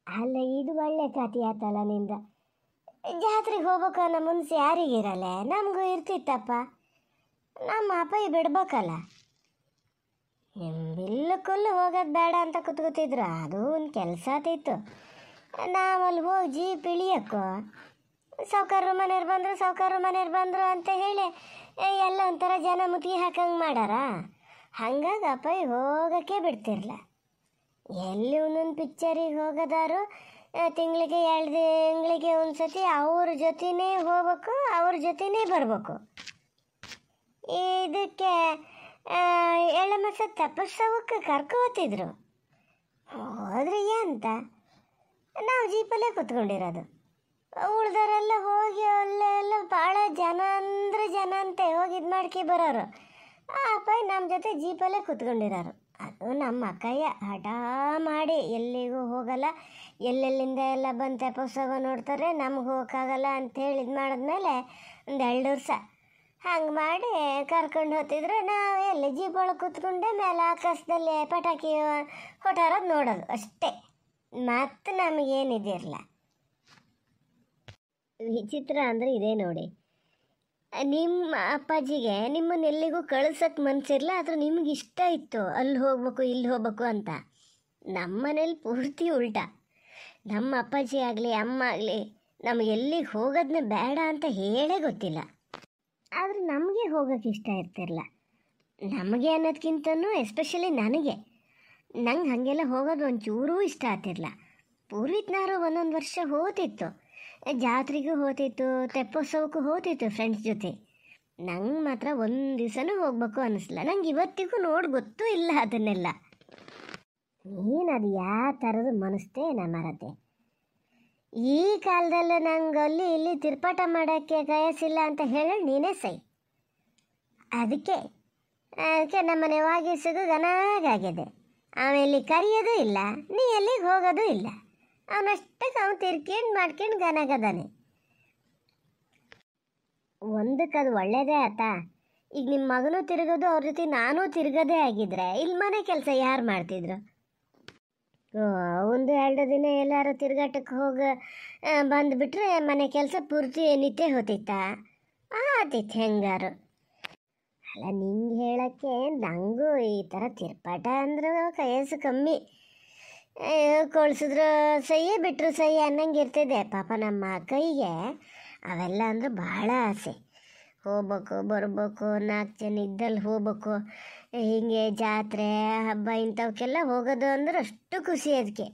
ಅಲ್ಲ, ಇದು ಒಳ್ಳೆ ಕಥೆ ಆತಲ್ಲ ನಿಂದ. ಜಾತ್ರೆಗೆ ಹೋಗ್ಬೇಕು ಅನ್ನೋ ಮುನ್ಸೆ ಯಾರಿಗಿರಲ್ಲ, ನಮಗೂ ಇರ್ತಿತ್ತಪ್ಪ. ನಮ್ಮ ಅಪ್ಪ ಬಿಡ್ಬೇಕಲ್ಲ. ಬಿಲ್ಲಕ್ಕಲ್ಲು ಹೋಗೋದು ಬೇಡ ಅಂತ ಕೂತ್ಕೊತಿದ್ರು. ಅದು ಒಂದು ಕೆಲಸ ಆತಿತ್ತು. ನಾವಲ್ಲಿ ಹೋಗಿ ಜೀಪ್ ಇಳಿಯೋಕ್ಕೋ ಸಾವ್ಕಾರರು ಮನೆಯವ್ರು ಬಂದರು ಅಂತ ಹೇಳಿ ಎಲ್ಲ ಒಂಥರ ಜನ ಮುತ್ತಿಗೆ ಹಾಕಂಗೆ ಮಾಡಾರ. ಹಂಗಾಗಿ ಅಪ್ಪ ಹೋಗೋಕ್ಕೆ ಬಿಡ್ತಿರ್ಲ. ಎಲ್ಲಿ ಒಂದೊಂದು ಪಿಕ್ಚರಿಗೆ ಹೋಗೋದಾರು ತಿಂಗಳಿಗೆ 2 ತಿಂಗಳಿಗೆ ಒಂದು ಸತಿ ಅವ್ರ ಜೊತೆನೇ ಹೋಗ್ಬೇಕು, ಅವ್ರ ಜೊತೆನೇ ಬರಬೇಕು. ಇದಕ್ಕೆ ಎಳ್ಳಮಸ ತಪಸ್ಸವಕ್ಕೆ ಕರ್ಕೋತಿದ್ರು. ಹೋದ್ರಿ ಅಂತ ನಾವು ಜೀಪಲ್ಲೇ ಕೂತ್ಕೊಂಡಿರೋದು. ಉಳ್ದವರೆಲ್ಲ ಹೋಗಿ ಅಲ್ಲೆಲ್ಲ ಭಾಳ ಜನ ಅಂದರೆ ಜನ ಅಂತೆ ಹೋಗಿ ಇದು ಮಾಡ್ಕೊ ಬರೋರು. ಆ ಅಪ್ಪ ನಮ್ಮ ಜೊತೆ ಜೀಪಲ್ಲೇ ಕೂತ್ಕೊಂಡಿರೋರು. ಅದು ನಮ್ಮ ಅಕ್ಕಯ್ಯ ಹಠ ಮಾಡಿ ಎಲ್ಲಿಗೂ ಹೋಗಲ್ಲ, ಎಲ್ಲೆಲ್ಲಿಂದ ಎಲ್ಲ ಬಂದು ತಪಸ್ಸವ ನೋಡ್ತಾರೆ, ನಮ್ಗೆ ಹೋಗೋಕ್ಕಾಗಲ್ಲ ಅಂಥೇಳಿ ಇದು ಮಾಡಿದ್ಮೇಲೆ ಒಂದು 2 ವರ್ಷ ಹಂಗೆ ಮಾಡಿ ಕರ್ಕೊಂಡು ಹೋಗ್ತಿದ್ರು. ನಾವು ಎಲ್ಲಿ ಜೀಪ್ ಒಳಗೆ ಕೂತ್ಕೊಂಡೆ ಮೇಲೆ ಆಕಾಶದಲ್ಲಿ ಪಟಾಕಿ ಹೊಟಾರೋದು ನೋಡೋದು ಅಷ್ಟೇ. ಮತ್ತು ನಮಗೇನಿದಿರಲ್ಲ. ವಿಚಿತ್ರ ಅಂದರೆ ಇದೇ ನೋಡಿ, ನಿಮ್ಮ ಅಪ್ಪಾಜಿಗೆ ನಿಮ್ಮನ್ನು ಎಲ್ಲಿಗೂ ಕಳ್ಸೋಕ್ಕೆ ಮನಸ್ಸಿರಲ್ಲ, ಆದರೂ ನಿಮ್ಗೆ ಇಷ್ಟ ಇತ್ತು ಅಲ್ಲಿ ಹೋಗ್ಬೇಕು ಇಲ್ಲಿ ಹೋಗ್ಬೇಕು ಅಂತ. ನಮ್ಮ ಮನೇಲಿ ಪೂರ್ತಿ ಉಲ್ಟಾ. ನಮ್ಮ ಅಪ್ಪಾಜಿ ಆಗಲಿ ಅಮ್ಮ ಆಗಲಿ ನಮಗೆ ಎಲ್ಲಿಗೆ ಹೋಗೋದನ್ನ ಬೇಡ ಅಂತ ಹೇಳೇ ಗೊತ್ತಿಲ್ಲ. ಆದರೆ ನಮಗೆ ಹೋಗೋಕ್ಕೆ ಇಷ್ಟ ಇರ್ತಿರಲ್ಲ. ನಮಗೆ ಅನ್ನೋದಕ್ಕಿಂತನೂ ಎಸ್ಪೆಷಲಿ ನಂಗೆ ಹಾಗೆಲ್ಲ ಹೋಗೋದು ಒಂಚೂರೂ ಇಷ್ಟ ಆಗ್ತಿರಲ್ಲ. ಪೂರ್ವಿತ್ನಾರು ಒಂದೊಂದು ವರ್ಷ ಹೋತಿತ್ತು, ಜಾತ್ರೆಗೂ ಹೋತಿತ್ತು, ತೆಪ್ಪೋತ್ಸವಕ್ಕೂ ಹೋತಿತ್ತು ಫ್ರೆಂಡ್ಸ್ ಜೊತೆ. ನಂಗೆ ಮಾತ್ರ ಒಂದು ದಿವಸನೂ ಹೋಗ್ಬೇಕು ಅನ್ನಿಸ್ಲ. ನಂಗೆ ಇವತ್ತಿಗೂ ನೋಡಿ ಗೊತ್ತೂ ಇಲ್ಲ ಅದನ್ನೆಲ್ಲ. ನೀನು ಅದು ಯಾವ ಥರದ್ದು ಮನಸ್ಸೇ ಮರತೆ. ಈ ಕಾಲದಲ್ಲಿ ನಂಗೆ ಅಲ್ಲಿ ಇಲ್ಲಿ ತಿರ್ಪಾಟ ಮಾಡೋಕ್ಕೆ ಕಯಸಿಲ್ಲ ಅಂತ ಹೇಳಿ ನೀನೇ ಸೈ. ಅದಕ್ಕೆ ನಮ್ಮನೆ ವಾಗಿಸಿಗೂ ಗನಾಗಾಗಿದೆ. ಆಮೇಲೆ ಕರೆಯೋದು ಇಲ್ಲ, ನೀ ಎಲ್ಲಿಗೆ ಹೋಗೋದು ಇಲ್ಲ. ಅವನಷ್ಟಕ್ಕೆ ಅವನು ತಿರ್ಕೊಂಡು ಮಾಡ್ಕೊಂಡು ಗನಾಗದಾನೆ. ಒಂದಕ್ಕೆ ಅದು ಒಳ್ಳೇದೇ ಆತ. ಈಗ ನಿಮ್ಮ ಮಗನೂ ತಿರುಗೋದು ಅವ್ರ ಜೊತೆ ನಾನೂ ತಿರುಗೋದೇ ಆಗಿದ್ರೆ ಇಲ್ಲಿ ಮನೆ ಕೆಲಸ ಯಾರು ಮಾಡ್ತಿದ್ರು? ಒಂದು 2 ದಿನ ಎಲ್ಲರೂ ತಿರುಗಾಟಕ್ಕೆ ಹೋಗಿ ಬಂದುಬಿಟ್ರೆ ಮನೆ ಕೆಲಸ ಪೂರ್ತಿ ನಿತ್ಯ ಹೋತಿತ್ತ ಆತಿತ್ತು ಹೆಂಗಾರು. ಅಲ್ಲ, ನಿಂಗೆ ಹೇಳೋಕ್ಕೆ ನನಗೂ ಈ ಥರ ತಿರ್ಪಾಟ ಅಂದ್ರೆ ಕಯಸು ಕಮ್ಮಿ. ಕೊಳ್ಸಿದ್ರು ಸಹ್ಯೆ ಬಿಟ್ಟರು ಸಹ್ಯೆ ಅನ್ನಂಗೆ ಇರ್ತಿದೆ. ಪಾಪ ನಮ್ಮ ಕೈಗೆ ಅವೆಲ್ಲ ಅಂದ್ರೆ ಭಾಳ ಆಸೆ. ಹೋಗ್ಬೇಕು ಬರಬೇಕು, 4 ಜನ ಇದ್ದಲ್ಲಿ ಹೋಗ್ಬೇಕು, ಹೀಗೆ ಜಾತ್ರೆ ಹಬ್ಬ ಇಂಥವಕ್ಕೆಲ್ಲ ಹೋಗೋದು ಅಂದ್ರೆ ಅಷ್ಟು ಖುಷಿ. ಅದಕ್ಕೆ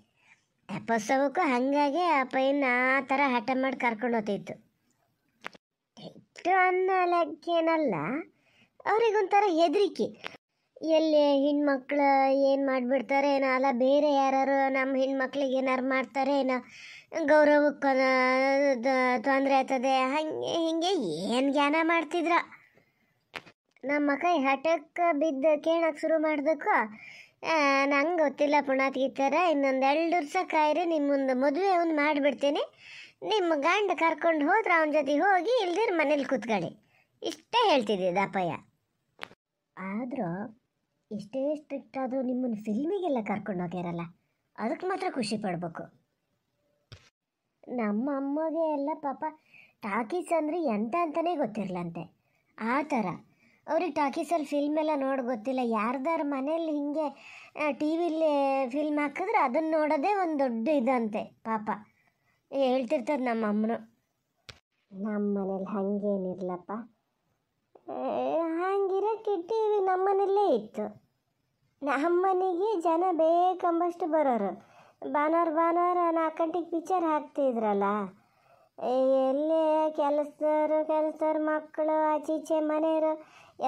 ತೆಪ್ಪೋತ್ಸವಕ್ಕೂ ಹಾಗಾಗಿ ಆ ಪೈನ ಆ ಥರ ಹಠ ಮಾಡಿ ಕರ್ಕೊಂಡು ಹೋಗ್ತಿತ್ತು. ಇಟ್ಟು ಅನ್ನೋಕ್ಕೇನಲ್ಲ, ಅವ್ರಿಗೊಂಥರ ಹೆದರಿಕೆ. ಎಲ್ಲಿ ಹೆಣ್ಮಕ್ಳು ಏನು ಮಾಡಿಬಿಡ್ತಾರೆ ಏನೋ, ಅಲ್ಲ ಬೇರೆ ಯಾರು ನಮ್ಮ ಹೆಣ್ಮಕ್ಳಿಗೆ ಏನಾರು ಮಾಡ್ತಾರೆ ಏನೋ, ಗೌರವಕ್ಕೆ ತೊಂದರೆ ಆಗ್ತದೆ, ಹಾಗೆ ಹಿಂಗೆ ಏನು ಜ್ಞಾನ ಮಾಡ್ತಿದ್ರ. ನಮ್ಮ ಕೈ ಹಠಕ್ಕೆ ಬಿದ್ದು ಕೇಳೋಕ್ಕೆ ಶುರು ಮಾಡಿದಕ್ಕೂ ನಂಗೆ ಗೊತ್ತಿಲ್ಲ ಪುಣಾತ್ಗಿತ್ತಾರ, ಇನ್ನೊಂದು 2 ವರ್ಷ ಕಾಯಿರಿ, ನಿಮ್ಮೊಂದು ಮದುವೆ ಒಂದು ಮಾಡಿಬಿಡ್ತೀನಿ, ನಿಮ್ಮ ಗಂಡ ಕರ್ಕೊಂಡು ಹೋದ್ರೆ ಅವನ ಜೊತೆ ಹೋಗಿ ಇಲ್ದಿರ ಮನೇಲಿ ಕೂತ್ಕೊಳ್ಳಿ, ಇಷ್ಟೇ ಹೇಳ್ತಿದ್ದೆ ದಪ್ಪಯ್ಯ. ಆದರೂ ಎಷ್ಟೇ ಸ್ಟ್ರಿಕ್ಟ್ ಆದರೂ ನಿಮ್ಮನ್ನು ಫಿಲ್ಮಿಗೆಲ್ಲ ಕರ್ಕೊಂಡು ಹೋಗ್ಯಾರಲ್ಲ, ಅದಕ್ಕೆ ಮಾತ್ರ ಖುಷಿ ಪಡಬೇಕು. ನಮ್ಮ ಅಮ್ಮಗೆ ಎಲ್ಲ ಪಾಪ ಟಾಕೀಸ್ ಅಂದರೆ ಎಂತ ಅಂತಲೇ ಗೊತ್ತಿರಲಂತೆ. ಆ ಥರ ಅವ್ರಿಗೆ ಟಾಕೀಸಲ್ಲಿ ಫಿಲ್ಮ್ ಎಲ್ಲ ನೋಡಿ ಗೊತ್ತಿಲ್ಲ. ಯಾರ್ದಾರು ಮನೇಲಿ ಹಿಂಗೆ ಟಿ ವಿಲಿ ಫಿಲ್ಮ್ ಹಾಕಿದ್ರೆ ಅದನ್ನು ನೋಡೋದೇ ಒಂದು ದೊಡ್ಡ ಇದಂತೆ. ಪಾಪ ಹೇಳ್ತಿರ್ತದೆ ನಮ್ಮ ಅಮ್ಮನು. ನಮ್ಮ ಮನೇಲಿ ಹಾಗೇನಿರ್ಲಪ್ಪ, ಹಂಗಿರೋಕ್ಕೆ ಟಿ ವಿ ನಮ್ಮನೇಲೇ ಇತ್ತು. ನಮ್ಮನೆಗೆ ಜನ ಬೇಕಂಬಷ್ಟು ಬರೋರು. ಭಾನುವಾರ 4 ಗಂಟೆಗೆ ಪಿಕ್ಚರ್ ಹಾಕ್ತಿದ್ರಲ್ಲ, ಎಲ್ಲೇ ಕೆಲಸದವ್ರು ಮಕ್ಕಳು ಆಚೀಚೆ ಮನೆಯವರು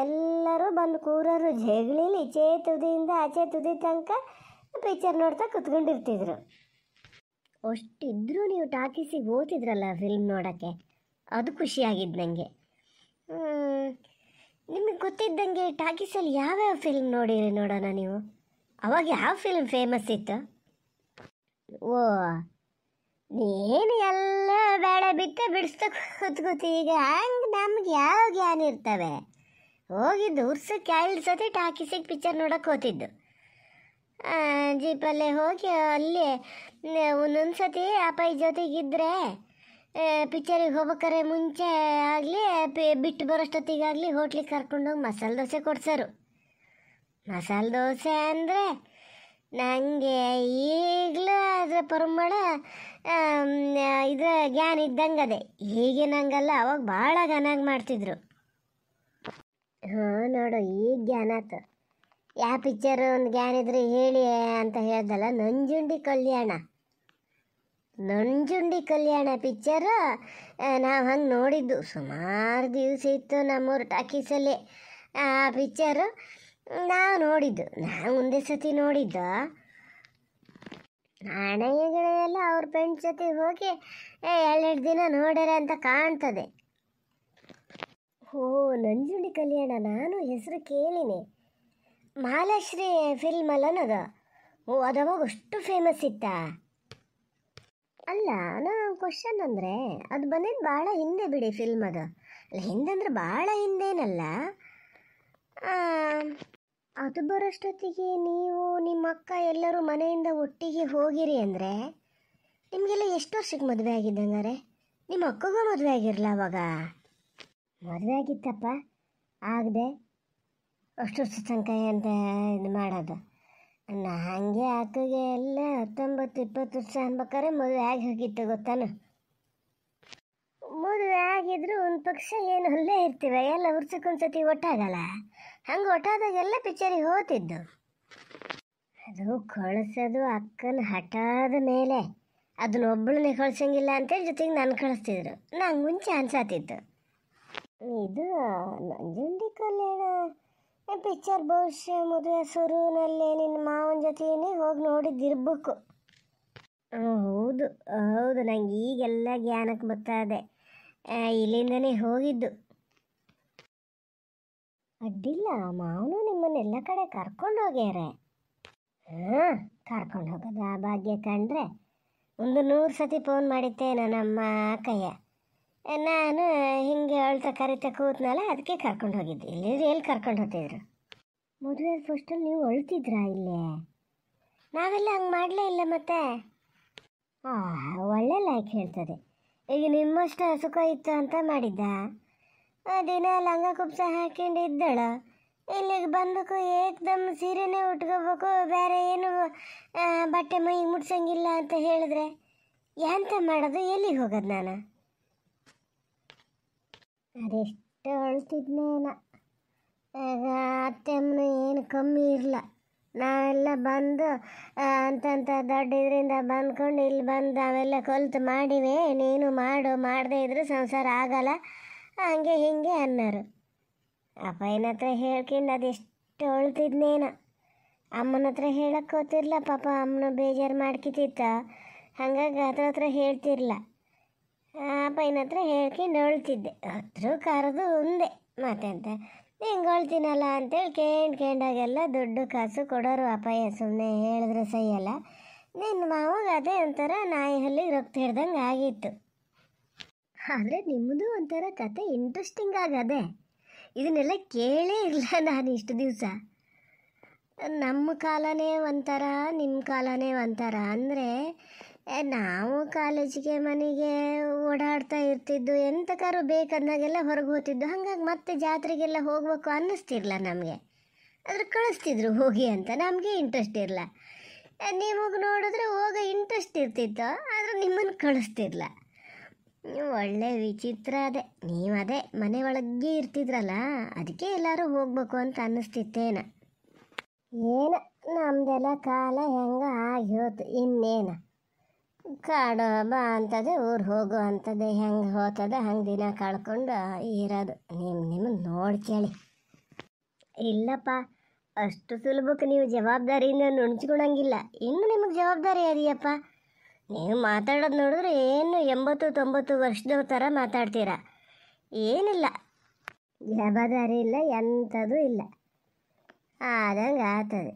ಎಲ್ಲರೂ ಬಂದು ಕೂರೋರು. ಜಗಳಿಲಿ ಈಚೆ ತುದಿಯಿಂದ ಆಚೆ ತುದಿ ತನಕ ಪಿಕ್ಚರ್ ನೋಡ್ತಾ ಕುತ್ಕೊಂಡಿರ್ತಿದ್ರು. ಅಷ್ಟಿದ್ರೂ ನೀವು ಟಾಕೀಸಿಗೆ ಹೋಗ್ತಿದ್ರಲ್ಲ ಫಿಲ್ಮ್ ನೋಡೋಕ್ಕೆ, ಅದು ಖುಷಿಯಾಗಿದ್ದು ನನಗೆ. ನಿಮಗೆ ಗೊತ್ತಿದ್ದಂಗೆ ಟಾಕೀಸಲ್ಲಿ ಯಾವ್ಯಾವ ಫಿಲ್ಮ್ ನೋಡಿರಿ ನೋಡೋಣ ನೀವು? ಅವಾಗ ಯಾವ ಫಿಲ್ಮ್ ಫೇಮಸ್ ಇತ್ತು? ಓ, ನೀನು ಎಲ್ಲ ಬೇಡ ಬಿತ್ತೆ ಬಿಡಿಸ್ತಾ ಕೂತ್ಕೋತಿ. ಈಗ ಹಂಗೆ ನಮ್ಗೆ ಯಾವ ಜ್ಞಾನ ಇರ್ತವೆ? ಹೋಗಿದ್ದು ವರ್ಷಕ್ಕೆ 2 ಸತಿ ಟಾಕೀಸಿಗೆ ಪಿಕ್ಚರ್ ನೋಡೋಕೆ ಹೋತಿದ್ದು. ಜೀಪಲ್ಲೇ ಹೋಗಿ ಅಲ್ಲಿ ಒಂದೊಂದು ಸತಿ ಅಪ್ಪಾಯಿ ಜೊತೆಗಿದ್ದರೆ ಪಿಕ್ಚರಿಗೆ ಹೋಗ್ಬೇಕಾರೆ ಮುಂಚೆ ಆಗಲಿ ಬಿಟ್ಟು ಬರೋಷ್ಟೊತ್ತಿಗಾಗಲಿ ಹೋಟ್ಲಿಗೆ ಕರ್ಕೊಂಡೋಗಿ ಮಸಾಲೆ ದೋಸೆ ಕೊಡ್ಸೋರು. ಮಸಾಲೆ ದೋಸೆ ಅಂದರೆ ನನಗೆ ಈಗಲೂ ಅದರ ಪರಿಮಳ ಇದರ ಜ್ಞಾನ ಇದ್ದಂಗೆ ಅದೇ. ಹೀಗೆ ನಂಗಲ್ಲ, ಅವಾಗ ಭಾಳ ಘನಾಗಿ ಮಾಡ್ತಿದ್ರು. ಹಾಂ ನೋಡು, ಈಗ ಜ್ಞಾನ ಆಯ್ತು. ಯಾವ ಪಿಕ್ಚರ್ ಒಂದು ಜ್ಞಾನ ಇದ್ರೆ ಹೇಳಿ ಅಂತ ಹೇಳ್ದಲ್ಲ, ನಂಜುಂಡಿ ಕಲ್ಯಾಣ. ನಂಜುಂಡಿ ಕಲ್ಯಾಣ ಪಿಕ್ಚರು ನಾವು ಹಂಗೆ ನೋಡಿದ್ದು ಸುಮಾರು ದಿವಸ ಇತ್ತು ನಮ್ಮೂರು ಟಾಕೀಸಲ್ಲಿ. ಆ ಪಿಕ್ಚರು ನಾವು ನೋಡಿದ್ದು, ನಾವು ಒಂದೇ ಸತಿ ನೋಡಿದ್ದು. ಅಣ್ಣಯ್ಯಗಳೆಲ್ಲ ಅವ್ರ ಫ್ರೆಂಡ್ಸ್ ಜೊತೆ ಹೋಗಿ 2 ದಿನ ನೋಡ್ಯಾರ ಅಂತ ಕಾಣ್ತದೆ. ಓ, ನಂಜುಂಡಿ ಕಲ್ಯಾಣ ನಾನು ಹೆಸರು ಕೇಳಿನಿ. ಮಹಾಲಶ್ರೀ ಫಿಲ್ಮ್ ಅಲ್ಲನದು. ಓ, ಅದವಾಗ ಅಷ್ಟು ಫೇಮಸ್ ಇತ್ತಾ? ಅಲ್ಲ, ನಾನು ಕ್ವಶನ್ ಅಂದರೆ ಅದು ಬಂದಿದ್ದು ಭಾಳ ಹಿಂದೆ ಬಿಡಿ ಫಿಲ್ಮ್ ಅದು. ಅಲ್ಲ, ಹಿಂದಂದ್ರೆ ಭಾಳ ಹಿಂದೇನಲ್ಲ. ಅದು ಬರೋಷ್ಟೊತ್ತಿಗೆ ನೀವು ನಿಮ್ಮ ಅಕ್ಕ ಎಲ್ಲರೂ ಮನೆಯಿಂದ ಒಟ್ಟಿಗೆ ಹೋಗಿರಿ ಅಂದರೆ ನಿಮಗೆಲ್ಲ ಎಷ್ಟು ವರ್ಷಕ್ಕೆ ಮದುವೆ ಆಗಿದ್ದಂಗಾರೆ? ನಿಮ್ಮ ಅಕ್ಕಗೂ ಮದುವೆ ಆಗಿರಲ್ಲ ಅವಾಗ? ಮದುವೆ ಆಗಿತ್ತಪ್ಪ, ಆಗದೆ ಅಷ್ಟು ವರ್ಷ ತನಕ ಅಂತ ಇದು ಮಾಡೋದು. ಹಾಗೆ ಅಕ್ಕಗೆ ಎಲ್ಲ 19-20 ವರ್ಷ ಅನ್ಬೇಕಾದ್ರೆ ಮದುವೆ ಆಗಿ ಹೋಗಿತ್ತು ಗೊತ್ತಾನು. ಮದುವೆ ಆಗಿದ್ರು ಒಂದು ಪಕ್ಷ ಏನು ಅಲ್ಲೇ ಇರ್ತೀವ, ಎಲ್ಲ ವರ್ಷಕ್ಕೊಂದ್ಸತಿ ಒಟ್ಟಾಗಲ್ಲ. ಹಂಗೆ ಒಟ್ಟಾದಾಗೆಲ್ಲ ಪಿಕ್ಚರಿಗೆ ಹೋಗ್ತಿದ್ದು. ಅದು ಕಳಿಸೋದು ಅಕ್ಕನ ಹಠಾದ ಮೇಲೆ. ಅದನ್ನೊಬ್ಬಳನ್ನೇ ಕಳ್ಸಂಗಿಲ್ಲ ಅಂತೇಳಿ ಜೊತೆಗೆ ನಾನು ಕಳಿಸ್ತಿದ್ರು. ನಂಗೆ ಮುಂಚೆ ಅನ್ಸಾತಿತ್ತು. ಇದು ನಂಜುಂಡಿ ಕಲ್ಯಾಣ ಪಿಕ್ಚರ್ ಬಹುಶಃ ಮದುವೆ ಶುರುವಿನಲ್ಲೇ ನಿನ್ನ ಮಾವನ ಜೊತೆನೇ ಹೋಗಿ ನೋಡಿದ್ದಿರ್ಬೇಕು. ಹೌದು ಹೌದು, ನಂಗೆ ಈಗೆಲ್ಲ ಜ್ಞಾನಕ್ಕೆ ಬರ್ತಾಯಿದೆ. ಇಲ್ಲಿಂದನೇ ಹೋಗಿದ್ದು. ಅಡ್ಡಿಲ್ಲ, ಮಾವನು ನಿಮ್ಮನ್ನೆಲ್ಲ ಕಡೆ ಕರ್ಕೊಂಡು ಹೋಗ್ಯಾರೆ. ಹಾಂ, ಕರ್ಕೊಂಡು ಹೋಗೋದು ಆ ಭಾಗ್ಯ ಕಂಡ್ರೆ 100 ಸತಿ ಫೋನ್ ಮಾಡಿತ್ತೇನೋ ನಮ್ಮ ಅಕ್ಕಯ್ಯ. ನಾನು ಹಿಂಗೆ ಅಳ್ತಾ ಕರಿತಾ ಕೂತ್ನಲ್ಲ, ಅದಕ್ಕೆ ಕರ್ಕೊಂಡು ಹೋಗಿದ್ದೆ. ಇಲ್ಲಿ ಎಲ್ಲಿ ಕರ್ಕೊಂಡು ಹೋಗ್ತಿದ್ರು? ಮದುವೆ ಫಸ್ಟಲ್ಲಿ ನೀವು ಅಳ್ತಿದ್ರಾ? ಇಲ್ಲೇ ನಾವೆಲ್ಲ ಹಂಗೆ ಮಾಡಲೇ ಇಲ್ಲ. ಮತ್ತೆ ಒಳ್ಳೆ ಲೈಕ್ ಹೇಳ್ತದೆ. ಈಗ ನಿಮ್ಮಷ್ಟು ಸುಖ ಇತ್ತು ಅಂತ ಮಾಡಿದ್ದ. ದಿನ ಲಂಗ ಕುಪ್ಸ ಹಾಕೊಂಡು ಇದ್ದಳು. ಇಲ್ಲಿಗೆ ಬಂದಕ್ಕೂ ಏಕ್ದಮ್ ಸೀರೆನೇ ಉಟ್ಕೋಬೇಕು, ಬೇರೆ ಏನು ಬಟ್ಟೆ ಮೈಗೆ ಮುಟ್ಸಂಗಿಲ್ಲ ಅಂತ ಹೇಳಿದ್ರೆ ಎಂತ ಮಾಡೋದು? ಎಲ್ಲಿಗೆ ಹೋಗೋದು ನಾನು? ಅದೆಷ್ಟು ಅಳ್ತಿದ್ನೇನ. ಆಗ ಅತ್ತೆಮ್ಮನು ಏನು ಕಮ್ಮಿ ಇರಲ್ಲ. ನಾವೆಲ್ಲ ಬಂದು ಅಂತಂತ ದೊಡ್ಡ ಇದರಿಂದ ಬಂದ್ಕೊಂಡು ಇಲ್ಲಿ ಬಂದು ನಾವೆಲ್ಲ ಕಲ್ತು ಮಾಡಿವೆ, ನೀನು ಮಾಡದೇ ಇದ್ರೆ ಸಂಸಾರ ಆಗಲ್ಲ, ಹಂಗೆ ಹಿಂಗೆ ಅನ್ನೋರು. ಅಪ್ಪಯ್ಯನ ಹತ್ರ ಹೇಳ್ಕೊಂಡು ಅದೆಷ್ಟು ಅಳ್ತಿದ್ನೇನ. ಅಮ್ಮನ ಹತ್ರ ಹೇಳಕ್ಕೆ ಹೋಗ್ತಿರ್ಲ, ಪಾಪ ಅಮ್ಮನ ಬೇಜಾರು ಮಾಡ್ಕಿತಿತ್ತ. ಹಾಗಾಗಿ ಹತ್ರ ಹೇಳ್ತಿರ್ಲ. ಅಪ್ಪಯ್ಯನ ಹತ್ರ ಹೇಳ್ಕೊಂಡು ಅಳ್ತಿದ್ದೆ. ಹತ್ರ ಕರೆದು ಒಂದೇ ಮಾತೆಂತ ಹಿಂಗೆ ಅಳ್ತೀನಲ್ಲ ಅಂತೇಳಿ ಕೇಂಡಾಗೆಲ್ಲ ದುಡ್ಡು ಕಾಸು ಕೊಡೋರು ಅಪ್ಪಯ್ಯ. ಸುಮ್ಮನೆ ಹೇಳಿದ್ರೆ ಸಹಿಯಲ್ಲ. ನಿನ್ನ ಮಾವಾಗ ಅದೇ ಒಂಥರ ನಾಯಿ ಹಲ್ಲಿಗೆ ರಕ್ತ ಹಿಡ್ದಂಗೆ ಆಗಿತ್ತು. ಆದರೆ ನಿಮ್ಮದು ಒಂಥರ ಕತೆ ಇಂಟ್ರೆಸ್ಟಿಂಗ್ ಆಗದೆ. ಇದನ್ನೆಲ್ಲ ಕೇಳೇ ಇಲ್ಲ ನಾನು ಇಷ್ಟು ದಿವಸ. ನಮ್ಮ ಕಾಲನೇ ಒಂಥರ, ನಿಮ್ಮ ಕಾಲನೇ ಒಂಥರ ಅಂದರೆ ನಾವು ಕಾಲೇಜಿಗೆ ಮನೆಗೆ ಓಡಾಡ್ತಾ ಇರ್ತಿದ್ದು, ಎಂತಕಾರು ಬೇಕಂದಾಗೆಲ್ಲ ಹೊರಗೆ ಹೋಗ್ತಿದ್ದು. ಹಾಗಾಗಿ ಮತ್ತೆ ಜಾತ್ರೆಗೆಲ್ಲ ಹೋಗ್ಬೇಕು ಅನ್ನಿಸ್ತಿರ್ಲ ನಮಗೆ. ಆದ್ರೆ ಕಳಿಸ್ತಿದ್ರು ಹೋಗಿ ಅಂತ, ನಮಗೆ ಇಂಟ್ರೆಸ್ಟ್ ಇರಲ್ಲ. ನಿಮಗೆ ನೋಡಿದ್ರೆ ಹೋಗೋ ಇಂಟ್ರೆಸ್ಟ್ ಇರ್ತಿತ್ತು, ಆದರೆ ನಿಮ್ಮನ್ನು ಕಳಿಸ್ತಿರ್ಲ. ಒಳ್ಳೆ ವಿಚಿತ್ರ ಅದೇ. ನೀವು ಅದೇ ಮನೆ ಒಳಗೆ ಇರ್ತಿದ್ರಲ್ಲ, ಅದಕ್ಕೆ ಎಲ್ಲರೂ ಹೋಗ್ಬೇಕು ಅಂತ ಅನ್ನಿಸ್ತಿತ್ತೇನ. ಏನ ನಮ್ಮದೆಲ್ಲ ಕಾಲ ಹೆಂಗೆ ಆಗಿ ಹೋತು. ಇನ್ನೇನು ಕಾಡು ಬಾ ಅಂತದೆ, ಊರು ಹೋಗು ಅಂತದೆ, ಹೆಂಗೆ ಹೋಗ್ತದೆ ಹಂಗೆ ದಿನ ಕಳ್ಕೊಂಡು ಇರೋದು. ನಿಮ್ಮನ್ನು ನೋಡಿ ಕೇಳಿ. ಇಲ್ಲಪ್ಪ, ಅಷ್ಟು ಸುಲಭಕ್ಕೆ ನೀವು ಜವಾಬ್ದಾರಿಯಿಂದ ನುಣಚ್ಕೊಳಂಗಿಲ್ಲ. ಇನ್ನು ನಿಮಗೆ ಜವಾಬ್ದಾರಿ ಅದೆಯಪ್ಪ. ನೀವು ಮಾತಾಡೋದು ನೋಡಿದ್ರೆ ಏನು 80-90 ವರ್ಷದವ್ರ ಥರ ಮಾತಾಡ್ತೀರ. ಏನಿಲ್ಲ, ಜವಾಬ್ದಾರಿ ಇಲ್ಲ, ಎಂಥದ್ದು ಇಲ್ಲ. ಆದಂಗೆ ಆಗ್ತದೆ.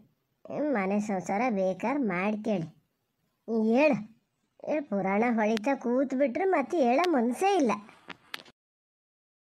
ಮನೆ ಸಂಸಾರ ಬೇಕಾದ್ರೆ ಮಾಡ್ಕೇಳಿ. ಹೇಳು ಪುರಾಣ ಹೊಳಿತಾ ಕೂತ್ಬಿಟ್ರೆ ಮತ್ತೆ ಹೇಳೋ ಮನಸ್ಸೇ ಇಲ್ಲ.